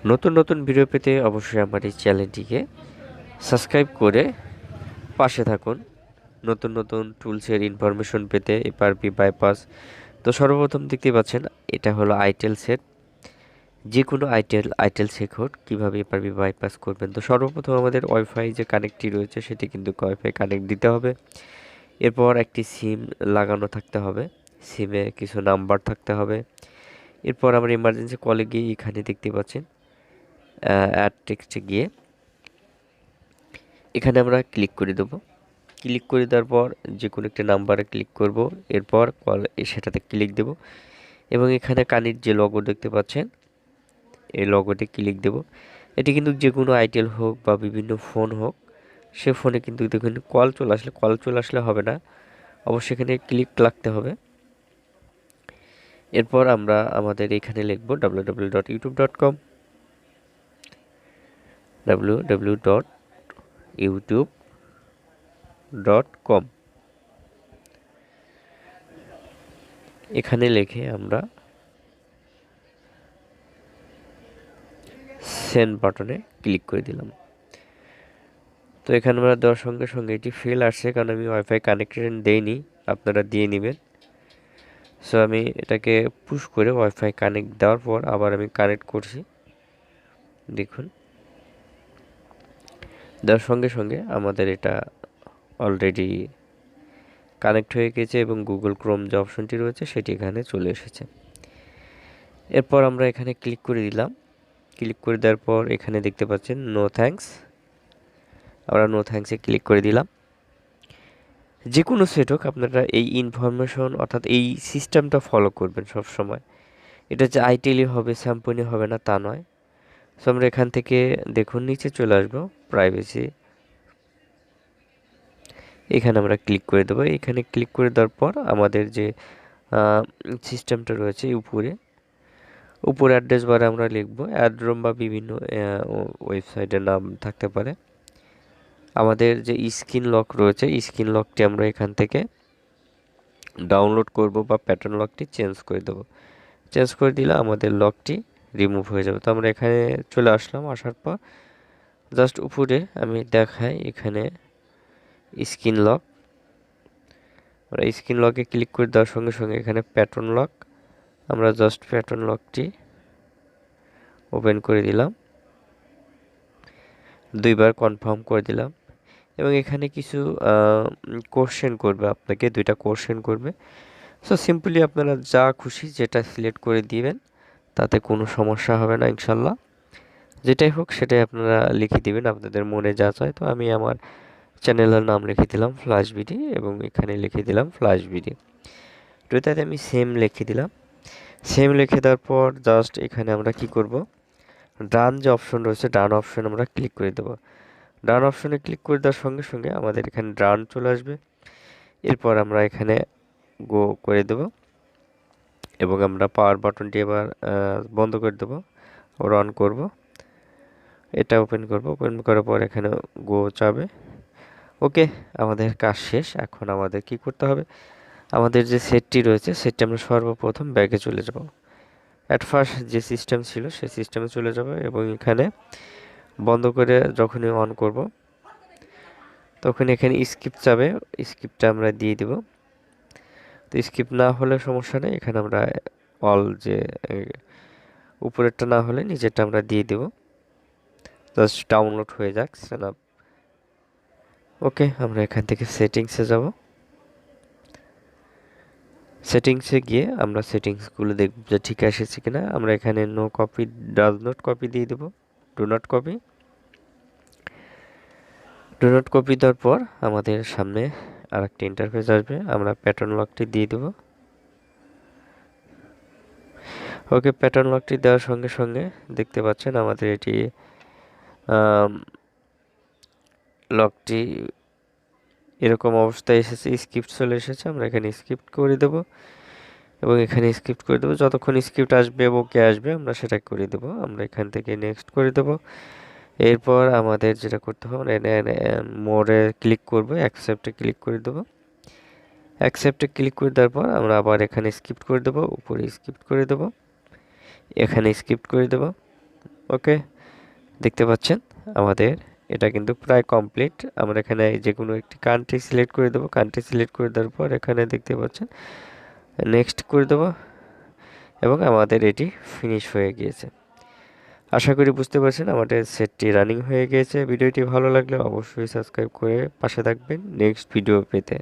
নতুন নতুন ভিডিও পেতে অবশ্যই আমার এই চ্যানেলটিকে সাবস্ক্রাইব করে পাশে থাকুন। নতুন নতুন টুলসের ইনফরমেশন পেতে এপারপি বাইপাস। তো সর্বপ্রথম দেখতে পাচ্ছেন এটা হলো আইটেল সেট। যে কোনো আইটেল সেট কীভাবে এপারপি বাইপাস করবেন। তো সর্বপ্রথম আমাদের ওয়াইফাই যে কানেক্টটি রয়েছে সেটি কিন্তু ওয়াইফাই কানেক্ট দিতে হবে। এরপর একটি সিম লাগানো থাকতে হবে, সিমে কিছু নাম্বার থাকতে হবে। এরপর আমরা ইমার্জেন্সি কলে গিয়ে এখানে দেখতে পাচ্ছেন অ্যাড টেক্সটে গিয়ে এখানে আমরা ক্লিক করে দেবো। ক্লিক করে দেওয়ার পর যে কোনো একটা নাম্বারে ক্লিক করব, এরপর কল সেটাতে ক্লিক দেব এবং এখানে কানেক্ট যে লগো দেখতে পাচ্ছেন এই লগোতে ক্লিক দেব। এটি কিন্তু যে কোনো আইটেল হোক বা বিভিন্ন ফোন হোক, সে ফোনে কিন্তু দেখুন কল চলে আসলে হবে না, অবশ্যই এখানে ক্লিক লাগতে হবে। এরপর আমরা আমাদের এখানে লিখব www.youtube.com www.youtube.com এখানে লিখে আমরা সেন্ড বাটনে ক্লিক করে দিলাম। তো এখানে আমরা দেওয়ার সঙ্গে সঙ্গে এটি ফেল আসছে, কারণ আমি ওয়াইফাই কানেকশন দেইনি, আপনারা দিয়ে নেবেন। সো আমি এটাকে পুশ করে ওয়াইফাই কানেক্ট দেওয়ার পর আবার আমি কানেক্ট করছি। দেখুন দেওয়ার সঙ্গে সঙ্গে আমাদের এটা অলরেডি কানেক্ট হয়ে গেছে এবং গুগল ক্রোম যে অপশনটি রয়েছে সেটি এখানে চলে এসেছে। এরপর আমরা এখানে ক্লিক করে দিলাম। ক্লিক করে দেওয়ার পর এখানে দেখতে পাচ্ছেন নো থ্যাঙ্কস, আমরা নো থ্যাঙ্কসে ক্লিক করে দিলাম। যে কোনো সেট হোক আপনারা এই ইনফরমেশন অর্থাৎ এই সিস্টেমটা ফলো করবেন সব সময়। এটা যে আইটেলই হবে স্যাম্পনি হবে না তা নয়। সো আমরা এখান থেকে দেখুন নিচে চলে আসবো প্রাইভেসি, এখানে আমরা ক্লিক করে দেবো। এখানে ক্লিক করে দেওয়ার পর আমাদের যে সিস্টেমটা রয়েছে উপরে অ্যাড্রেস বারে আমরা লিখবো অ্যাড্রোম বা বিভিন্ন ওয়েবসাইটের নাম থাকতে পারে। আমাদের যে স্ক্রিন লক রয়েছে স্ক্রিন লকটি আমরা এখান থেকে ডাউনলোড করব বা প্যাটার্ন লকটি চেঞ্জ করে দেবো। চেঞ্জ করে দিলে আমাদের লকটি রিমুভ হয়ে যাবে। তো আমরা এখানে চলে আসলাম, আসার পর জাস্ট উপরে আমি দেখাই এখানে স্ক্রিন লক, আমরা স্ক্রিন লকে ক্লিক করে দেওয়ার সঙ্গে সঙ্গে এখানে প্যাটার্ন লক, আমরা জাস্ট প্যাটার্ন লকটি ওপেন করে দিলাম, দুইবার কনফার্ম করে দিলাম এবং এখানে কিছু কোশ্চেন করবে, আপনাকে দুইটা কোশ্চেন করবে। সো সিম্পলি আপনারা যা খুশি যেটা সিলেক্ট করে দিবেন, তাতে কোনো সমস্যা হবে না ইনশাল্লাহ। যেটাই হোক সেটাই আপনারা লিখে দিবেন আপনাদের মনে যা চায়। তো আমি আমার চ্যানেলের নাম লিখে দিলাম ফ্ল্যাশ বিডি এবং এখানে লিখে দিলাম ফ্ল্যাশ বিডি। তো এটাতে আমি সেম লিখে দিলাম। সেম লিখে দেওয়ার পর জাস্ট এখানে আমরা কি করব, ডান যে অপশন রয়েছে ডান অপশন আমরা ক্লিক করে দেবো। ডান অপশনে ক্লিক করে দেওয়ার সঙ্গে সঙ্গে আমাদের এখানে ডান চলে আসবে। এরপর আমরা এখানে গো করে দেব এবং আমরা পাওয়ার বাটনটি এবার বন্ধ করে দেবো, আবার অন করব, এটা ওপেন করব, ওপেন করার পর এখানে গো যাবে। ওকে, আমাদের কাজ শেষ। এখন আমাদের কি করতে হবে, আমাদের যে সেটটি রয়েছে সেটটি আমরা সর্বপ্রথম ব্যাগে চলে যাব। অ্যাট ফার্স্ট যে সিস্টেম ছিল সেই সিস্টেমে চলে যাব এবং এখানে বন্ধ করে যখনই অন করব তখন এখানে স্কিপ যাবে, স্কিপটা আমরা দিয়ে দেব। তো স্কিপ না হলে সমস্যা নেই, এখানে আমরা অল যে উপরেরটা না হলে নিচেরটা আমরা দিয়ে দেব, জাস্ট ডাউনলোড হয়ে যাক সেটআপ। ওকে, আমরা এখান থেকে সেটিংসে যাব। সেটিংসে গিয়ে আমরা সেটিংসগুলো দেখব যে ঠিক এসেছে কিনা। আমরা এখানে no copy does not copy দিয়ে দেব, do not copy. Do not copy দেওয়ার পর আমাদের সামনে আর একটা ইন্টারফেস আসবে, আমরা প্যাটার্ন লকটি দিয়ে দেব। ওকে, প্যাটার্ন লকটি দেওয়ার সঙ্গে সঙ্গে দেখতে পাচ্ছেন আমাদের এটি লকটি এরকম অবস্থায় এসেছে, স্ক্রিপ্ট চলে এসেছে। আমরা এখানে স্ক্রিপ্ট করে দেব এবং এখানে স্ক্রিপ্ট করে দেবো, যতক্ষণ স্ক্রিপ্ট আসবে ওকে আসবে আমরা সেটা করে দেব। আমরা এখান থেকে নেক্সট করে দেব। এরপর আমাদের যেটা করতে হবে মোরে ক্লিক করব, অ্যাকসেপ্টে ক্লিক করে দেব। অ্যাকসেপ্টে ক্লিক করে দেওয়ার পর আমরা আবার এখানে স্ক্রিপ্ট করে দেব, উপরে স্ক্রিপ্ট করে দেব, এখানে স্ক্রিপ্ট করে দেব। ওকে, দেখতে পাচ্ছেন আমাদের এটা কিন্তু প্রায় কমপ্লিট। আমরা এখানে যে কোনো একটি কান্ট্রি সিলেক্ট করে দেবো। কান্ট্রি সিলেক্ট করে দেওয়ার পর এখানে দেখতে পাচ্ছেন নেক্সট করে দেবো এবং আমাদের এটি ফিনিশ হয়ে গিয়েছে। আশা করি বুঝতে পারছেন আমাদের সেটটি রানিং হয়ে গিয়েছে। ভিডিওটি ভালো লাগলে অবশ্যই সাবস্ক্রাইব করে পাশে থাকবেন নেক্সট ভিডিও পেতে।